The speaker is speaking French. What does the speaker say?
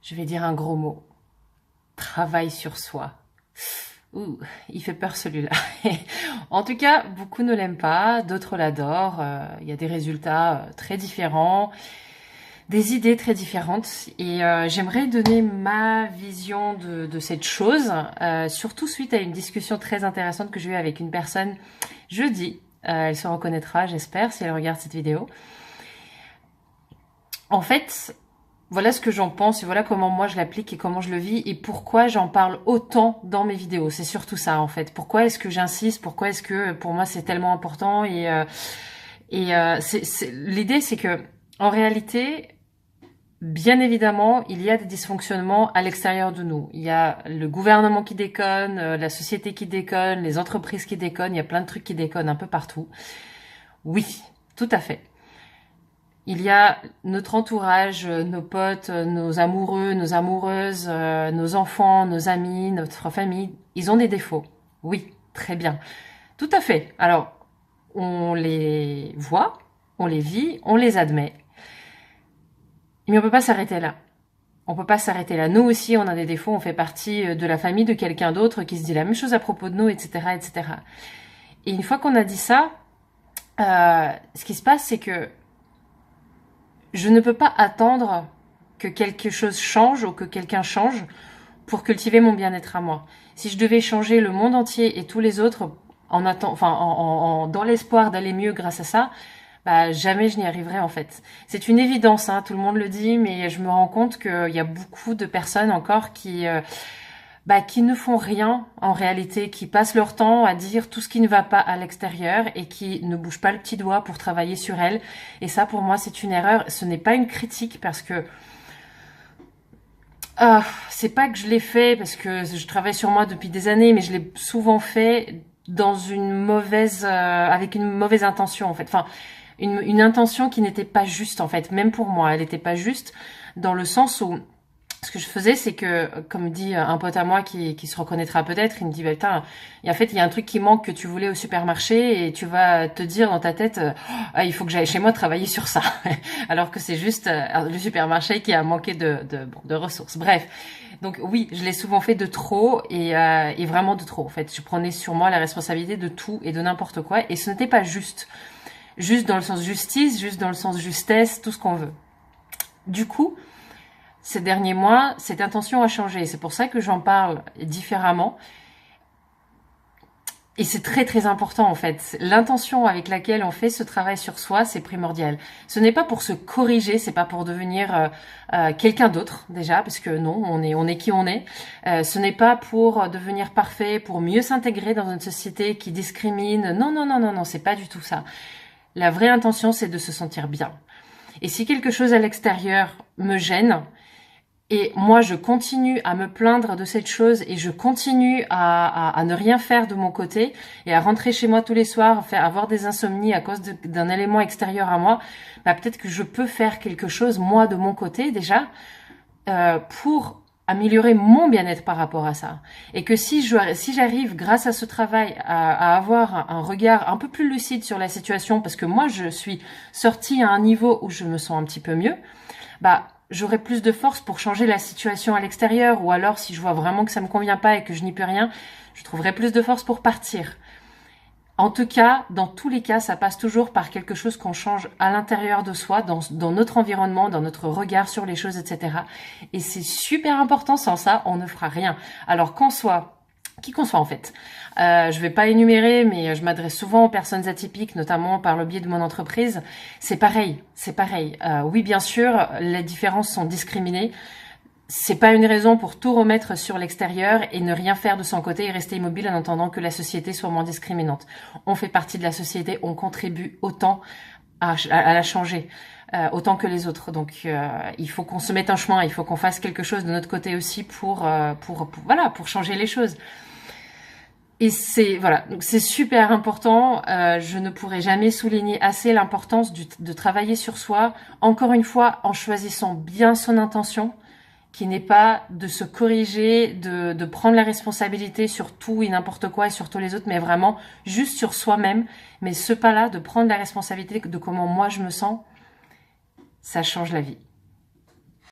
Je vais dire un gros mot. Travail sur soi. Ouh, il fait peur celui-là. En tout cas, beaucoup ne l'aiment pas, d'autres l'adorent. Il y a des résultats très différents, des idées très différentes. Et j'aimerais donner ma vision de cette chose, surtout suite à une discussion très intéressante que j'ai eue avec une personne jeudi. Elle se reconnaîtra, j'espère, si elle regarde cette vidéo. En fait, voilà ce que j'en pense et voilà comment moi je l'applique et comment je le vis et pourquoi j'en parle autant dans mes vidéos. C'est surtout ça en fait. Pourquoi est-ce que j'insiste? Pourquoi est-ce que pour moi c'est tellement important? L'idée c'est que en réalité, bien évidemment, il y a des dysfonctionnements à l'extérieur de nous. Il y a le gouvernement qui déconne, la société qui déconne, les entreprises qui déconnent. Il y a plein de trucs qui déconnent un peu partout. Oui, tout à fait. Il y a notre entourage, nos potes, nos amoureux, nos amoureuses, nos enfants, nos amis, notre famille. Ils ont des défauts. Oui, très bien. Tout à fait. Alors, on les voit, on les vit, on les admet. Mais on peut pas s'arrêter là. On peut pas s'arrêter là. Nous aussi, on a des défauts. On fait partie de la famille de quelqu'un d'autre qui se dit la même chose à propos de nous, etc., etc. Et une fois qu'on a dit ça, ce qui se passe, c'est que je ne peux pas attendre que quelque chose change ou que quelqu'un change pour cultiver mon bien-être à moi. Si je devais changer le monde entier et tous les autres dans l'espoir d'aller mieux grâce à ça, bah jamais je n'y arriverai en fait. C'est une évidence, hein, tout le monde le dit, mais je me rends compte qu'il y a beaucoup de personnes encore qui ne font rien en réalité, qui passent leur temps à dire tout ce qui ne va pas à l'extérieur et qui ne bougent pas le petit doigt pour travailler sur elles. Et ça, pour moi, c'est une erreur. Ce n'est pas une critique parce que c'est pas que je l'ai fait parce que je travaille sur moi depuis des années, mais je l'ai souvent fait dans avec une mauvaise intention en fait. Enfin, une intention qui n'était pas juste en fait, même pour moi, elle n'était pas juste dans le sens où ce que je faisais, c'est que, comme dit un pote à moi qui se reconnaîtra peut-être, il me dit, bah, putain, et en fait, il y a un truc qui manque que tu voulais au supermarché et tu vas te dire dans ta tête, il faut que j'aille chez moi travailler sur ça. Alors que c'est juste le supermarché qui a manqué de ressources. Bref. Donc oui, je l'ai souvent fait de trop et vraiment de trop. En fait, je prenais sur moi la responsabilité de tout et de n'importe quoi et ce n'était pas juste. Juste dans le sens justice, juste dans le sens justesse, tout ce qu'on veut. Du coup, ces derniers mois, cette intention a changé. C'est pour ça que j'en parle différemment. Et c'est très très important en fait. L'intention avec laquelle on fait ce travail sur soi, c'est primordial. Ce n'est pas pour se corriger, c'est pas pour devenir quelqu'un d'autre déjà, parce que non, on est qui on est. Ce n'est pas pour devenir parfait, pour mieux s'intégrer dans une société qui discrimine. Non, non, non, non, non, c'est pas du tout ça. La vraie intention, c'est de se sentir bien. Et si quelque chose à l'extérieur me gêne, et moi, je continue à me plaindre de cette chose et je continue à ne rien faire de mon côté et à rentrer chez moi tous les soirs, avoir des insomnies à cause d'un élément extérieur à moi, bah, peut-être que je peux faire quelque chose, moi, de mon côté déjà, pour améliorer mon bien-être par rapport à ça. Et que si j'arrive, grâce à ce travail, à avoir un regard un peu plus lucide sur la situation, parce que moi, je suis sortie à un niveau où je me sens un petit peu mieux, bah, j'aurai plus de force pour changer la situation à l'extérieur, ou alors si je vois vraiment que ça me convient pas et que je n'y peux rien, je trouverai plus de force pour partir. En tout cas, dans tous les cas, ça passe toujours par quelque chose qu'on change à l'intérieur de soi, dans notre environnement, dans notre regard sur les choses, etc. Et c'est super important, sans ça, on ne fera rien. Alors qui qu'on soit en fait. Je vais pas énumérer, mais je m'adresse souvent aux personnes atypiques, notamment par le biais de mon entreprise. C'est pareil, c'est pareil. Oui, bien sûr, les différences sont discriminées. C'est pas une raison pour tout remettre sur l'extérieur et ne rien faire de son côté et rester immobile en attendant que la société soit moins discriminante. On fait partie de la société, on contribue autant à la changer, autant que les autres. Donc il faut qu'on se mette un chemin, il faut qu'on fasse quelque chose de notre côté aussi pour changer les choses. Et donc c'est super important. Je ne pourrai jamais souligner assez l'importance de travailler sur soi. Encore une fois, en choisissant bien son intention, qui n'est pas de se corriger, de prendre la responsabilité sur tout et n'importe quoi et sur tous les autres, mais vraiment juste sur soi-même. Mais ce pas-là, de prendre la responsabilité de comment moi je me sens, ça change la vie.